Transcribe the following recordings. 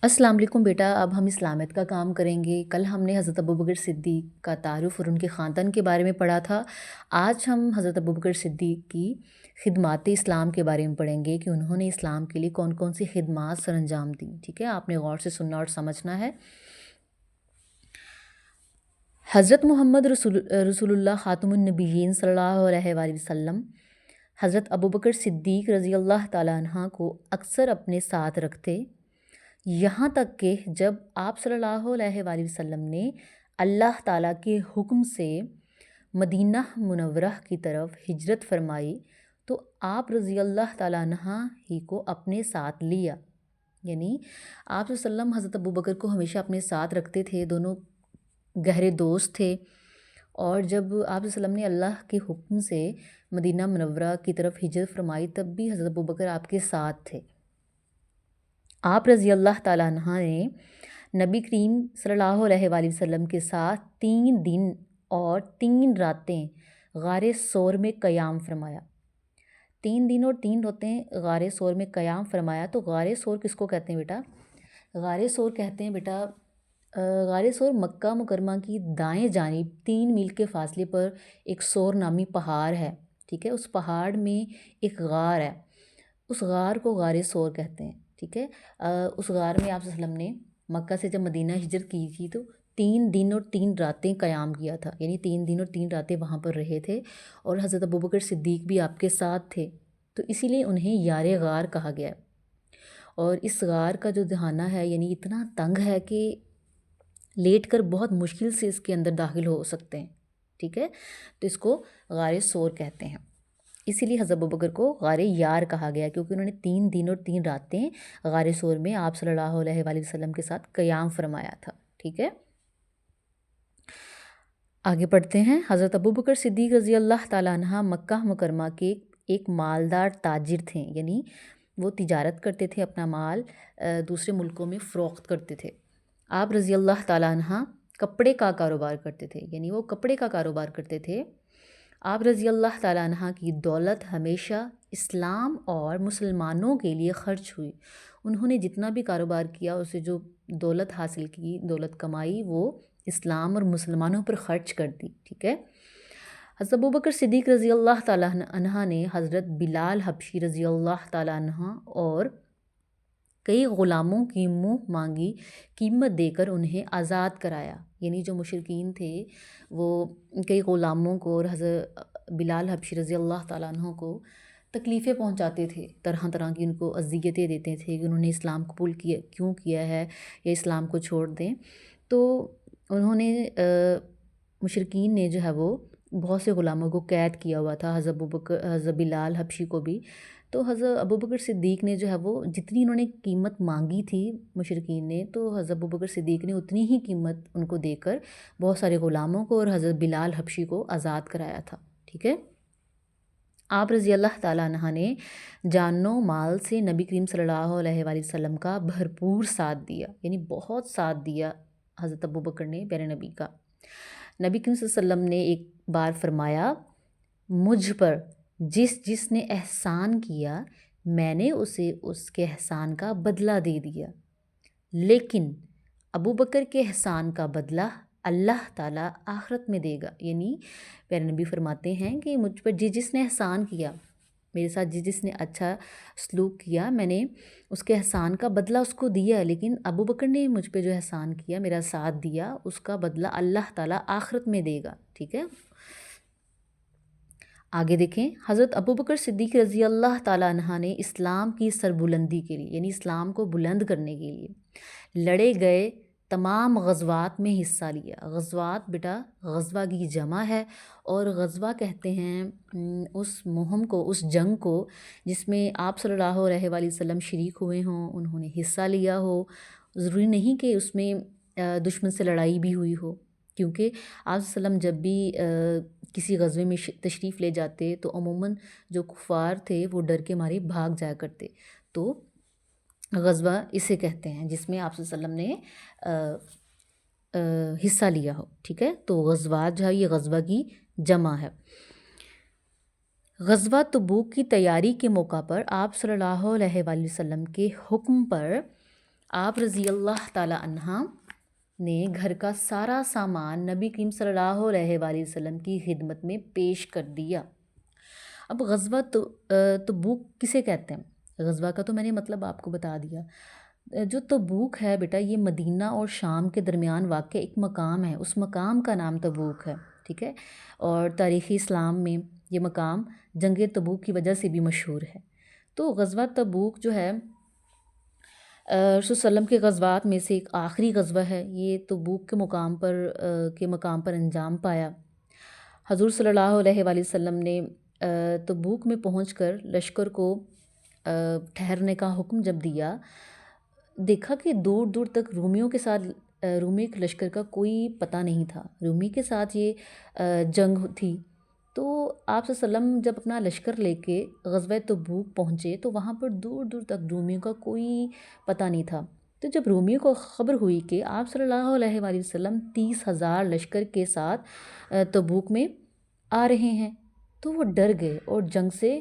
السلام علیکم بیٹا، اب ہم اسلامت کا کام کریں گے۔ کل ہم نے حضرت ابوبکر صدیق کا تعارف اور ان کے خاندان کے بارے میں پڑھا تھا۔ آج ہم حضرت ابوبکر صدیق کی خدمات اسلام کے بارے میں پڑھیں گے کہ انہوں نے اسلام کے لیے کون کون سی خدمات سر انجام دیں۔ ٹھیک ہے، آپ نے غور سے سننا اور سمجھنا ہے۔ حضرت محمد رسول اللہ خاتم النبیین صلی اللہ علیہ وآلہ وسلم حضرت ابوبکر صدیق رضی اللہ تعالیٰ عنہ کو اکثر اپنے ساتھ رکھتے، یہاں تک کہ جب آپ صلی اللہ علیہ وآلہ وسلم نے اللہ تعالیٰ کے حکم سے مدینہ منورہ کی طرف ہجرت فرمائی تو آپ رضی اللہ تعالیٰ عنہ ہی کو اپنے ساتھ لیا۔ یعنی آپ صلی اللہ علیہ وسلم حضرت ابوبکر کو ہمیشہ اپنے ساتھ رکھتے تھے، دونوں گہرے دوست تھے۔ اور جب آپ صلی اللہ علیہ وسلم نے اللہ کے حکم سے مدینہ منورہ کی طرف ہجرت فرمائی تب بھی حضرت ابوبکر آپ کے ساتھ تھے۔ آپ رضی اللہ تعالیٰ عنہ نے نبی کریم صلی اللہ علیہ وآلہ وسلم کے ساتھ 3 دن اور 3 راتیں غار ثور میں قیام فرمایا۔ 3 دن اور 3 راتیں غار ثور میں قیام فرمایا۔ تو غار ثور کس کو کہتے ہیں بیٹا؟ غار ثور کہتے ہیں بیٹا، غار ثور مکہ مکرمہ کی دائیں جانب 3 میل کے فاصلے پر ایک ثور نامی پہاڑ ہے۔ ٹھیک ہے، اس پہاڑ میں ایک غار ہے، اس غار کو غار ثور کہتے ہیں۔ ٹھیک ہے، اس غار میں آپ صلی اللہ علیہ وسلم نے مکہ سے جب مدینہ ہجرت کی تھی تو 3 دن اور 3 راتیں قیام کیا تھا، یعنی 3 دن اور 3 راتیں وہاں پر رہے تھے، اور حضرت ابوبکر صدیق بھی آپ کے ساتھ تھے، تو اسی لیے انہیں یار غار کہا گیا ہے۔ اور اس غار کا جو دہانہ ہے یعنی اتنا تنگ ہے کہ لیٹ کر بہت مشکل سے اس کے اندر داخل ہو سکتے ہیں۔ ٹھیک ہے، تو اس کو غار ثور کہتے ہیں، اسی لیے حضرت ابوبکر کو غار یار کہا گیا کیونکہ انہوں نے 3 دن اور 3 راتیں غار ثور میں آپ صلی اللہ علیہ وآلہ وسلم کے ساتھ قیام فرمایا تھا۔ ٹھیک ہے، آگے پڑھتے ہیں۔ حضرت ابوبکر صدیق رضی اللہ تعالیٰ عنہ مکہ مکرمہ کے ایک مالدار تاجر تھے، یعنی وہ تجارت کرتے تھے، اپنا مال دوسرے ملکوں میں فروخت کرتے تھے۔ آپ رضی اللہ تعالیٰ عنہ کپڑے کا کاروبار کرتے تھے، یعنی وہ کپڑے کا کاروبار کرتے تھے۔ آپ رضی اللہ تعالیٰ عنہ کی دولت ہمیشہ اسلام اور مسلمانوں کے لیے خرچ ہوئی۔ انہوں نے جتنا بھی کاروبار کیا، اسے جو دولت حاصل کی، دولت کمائی، وہ اسلام اور مسلمانوں پر خرچ کر دی۔ ٹھیک ہے، حضرت ابوبکر صدیق رضی اللہ تعالیٰ عنہ نے حضرت بلال حبشی رضی اللہ تعالیٰ عنہ اور کئی غلاموں کی منہ مانگی قیمت دے کر انہیں آزاد کرایا۔ یعنی جو مشرکین تھے وہ کئی غلاموں کو اور حضرت بلال حبشی رضی اللہ تعالیٰ عنہ کو تکلیفیں پہنچاتے تھے، طرح طرح کی ان کو اذیتیں دیتے تھے کہ انہوں نے اسلام قبول کیوں کیا ہے یا اسلام کو چھوڑ دیں۔ تو انہوں نے مشرکین نے جو ہے وہ بہت سے غلاموں کو قید کیا ہوا تھا، حضرت بلال حبشی کو بھی۔ تو حضرت ابوبکر صدیق نے جو ہے وہ جتنی انہوں نے قیمت مانگی تھی مشرکین نے، تو حضرت ابوبکر صدیق نے اتنی ہی قیمت ان کو دے کر بہت سارے غلاموں کو اور حضرت بلال حبشی کو آزاد کرایا تھا۔ ٹھیک ہے، آپ رضی اللہ تعالیٰ عنہ نے جان و مال سے نبی کریم صلی اللہ علیہ وآلہ وسلم کا بھرپور ساتھ دیا، یعنی بہت ساتھ دیا حضرت ابوبکر نے پیارے نبی کا۔ نبی کریم صلی اللہ علیہ وسلم نے ایک بار فرمایا، مجھ پر جس نے احسان کیا میں نے اسے اس کے احسان کا بدلہ دے دیا، لیکن ابوبکر کے احسان کا بدلہ اللہ تعالیٰ آخرت میں دے گا۔ یعنی پیارے نبی فرماتے ہیں کہ مجھ پر جس نے احسان کیا، میرے ساتھ جس نے اچھا سلوک کیا، میں نے اس کے احسان کا بدلہ اس کو دیا، لیکن ابوبکر نے مجھ پہ جو احسان کیا، میرا ساتھ دیا، اس کا بدلہ اللہ تعالیٰ آخرت میں دے گا۔ ٹھیک ہے، آگے دیکھیں۔ حضرت ابوبکر صدیق رضی اللہ تعالیٰ عنہ نے اسلام کی سربلندی کے لیے، یعنی اسلام کو بلند کرنے کے لیے لڑے گئے تمام غزوات میں حصہ لیا۔ غزوات بیٹا غزوہ کی جمع ہے، اور غزوہ کہتے ہیں اس مہم کو، اس جنگ کو جس میں آپ صلی اللہ علیہ وآلہ وسلم شریک ہوئے ہوں، انہوں نے حصہ لیا ہو۔ ضروری نہیں کہ اس میں دشمن سے لڑائی بھی ہوئی ہو، کیونکہ آپ صلی اللہ علیہ وسلم جب بھی کسی غزوے میں تشریف لے جاتے تو عموماً جو کفار تھے وہ ڈر کے مارے بھاگ جایا کرتے۔ تو غزوہ اسے کہتے ہیں جس میں آپ صلی اللہ علیہ وسلم نے حصہ لیا ہو۔ ٹھیک ہے، تو غزوات جو ہے یہ غزوہ کی جمع ہے۔ غزوہ تبوک کی تیاری کے موقع پر آپ صلی اللہ علیہ وآلہ وسلم کے حکم پر آپ رضی اللہ تعالی عنہ نے گھر کا سارا سامان نبی کریم صلی اللہ علیہ وآلہ وسلم کی خدمت میں پیش کر دیا۔ اب غزوہ تبوک کسے کہتے ہیں؟ غزوہ کا تو میں نے مطلب آپ کو بتا دیا۔ جو تبوک ہے بیٹا، یہ مدینہ اور شام کے درمیان واقع ایک مقام ہے، اس مقام کا نام تبوک ہے، ٹھیک ہے؟ اور تاریخی اسلام میں یہ مقام جنگ تبوک کی وجہ سے بھی مشہور ہے۔ تو غزوہ تبوک جو ہے رسول صلی اللہ علیہ وسلم کے غزوات میں سے ایک آخری غزوہ ہے۔ یہ تبوک کے مقام پر انجام پایا۔ حضور صلی اللہ علیہ وآلہ وسلم نے تبوک میں پہنچ کر لشکر کو ٹھہرنے کا حکم جب دیا، دیکھا کہ دور دور تک رومیوں کے ساتھ رومی لشکر کا کوئی پتہ نہیں تھا، رومی کے ساتھ یہ جنگ تھی۔ تو آپ صلی اللہ علیہ وسلم جب اپنا لشکر لے کے غزوہ تبوک پہنچے تو وہاں پر دور دور تک رومیوں کا کوئی پتہ نہیں تھا۔ تو جب رومیوں کو خبر ہوئی کہ آپ صلی اللہ علیہ وآلہ وسلم 30,000 لشکر کے ساتھ تبوک میں آ رہے ہیں، تو وہ ڈر گئے اور جنگ سے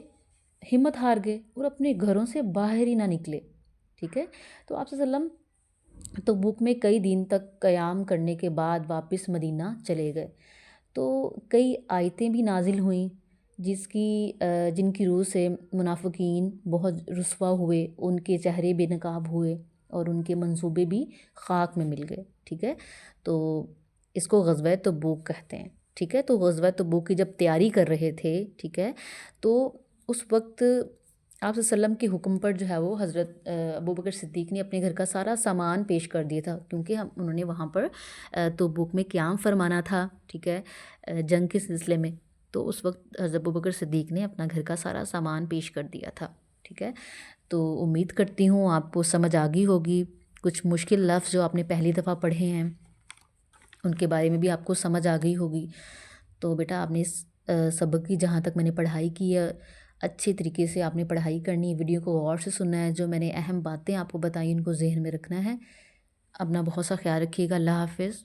ہمت ہار گئے اور اپنے گھروں سے باہر ہی نہ نکلے، ٹھیک ہے؟ تو آپ صلی اللہ علیہ وسلم تبوک میں کئی دن تک قیام کرنے کے بعد واپس مدینہ چلے گئے۔ تو کئی آیتیں بھی نازل ہوئیں جن کی روح سے منافقین بہت رسوا ہوئے، ان کے چہرے بے نقاب ہوئے اور ان کے منصوبے بھی خاک میں مل گئے، ٹھیک ہے؟ تو اس کو غزوہ تبوک کہتے ہیں، ٹھیک ہے؟ تو غزوہ تبوک کی جب تیاری کر رہے تھے، ٹھیک ہے، تو اس وقت آپ صلی اللہ علیہ وسلم کے حکم پر جو ہے وہ حضرت ابوبکر صدیق نے اپنے گھر کا سارا سامان پیش کر دیا تھا، کیونکہ انہوں نے وہاں پر تبوک میں قیام فرمانا تھا، ٹھیک ہے، جنگ کے سلسلے میں۔ تو اس وقت حضرت ابوبکر صدیق نے اپنا گھر کا سارا سامان پیش کر دیا تھا، ٹھیک ہے؟ تو امید کرتی ہوں آپ کو سمجھ آ گئی ہوگی۔ کچھ مشکل لفظ جو آپ نے پہلی دفعہ پڑھے ہیں ان کے بارے میں بھی آپ کو سمجھ آ گئی ہوگی۔ تو بیٹا آپ نے اس سبق کی جہاں تک میں نے پڑھائی کی ہے، اچھے طریقے سے آپ نے پڑھائی کرنی ہے، ویڈیو کو غور سے سننا ہے، جو میں نے اہم باتیں آپ کو بتائی ان کو ذہن میں رکھنا ہے۔ اپنا بہت سا خیال رکھیے گا۔ اللہ حافظ۔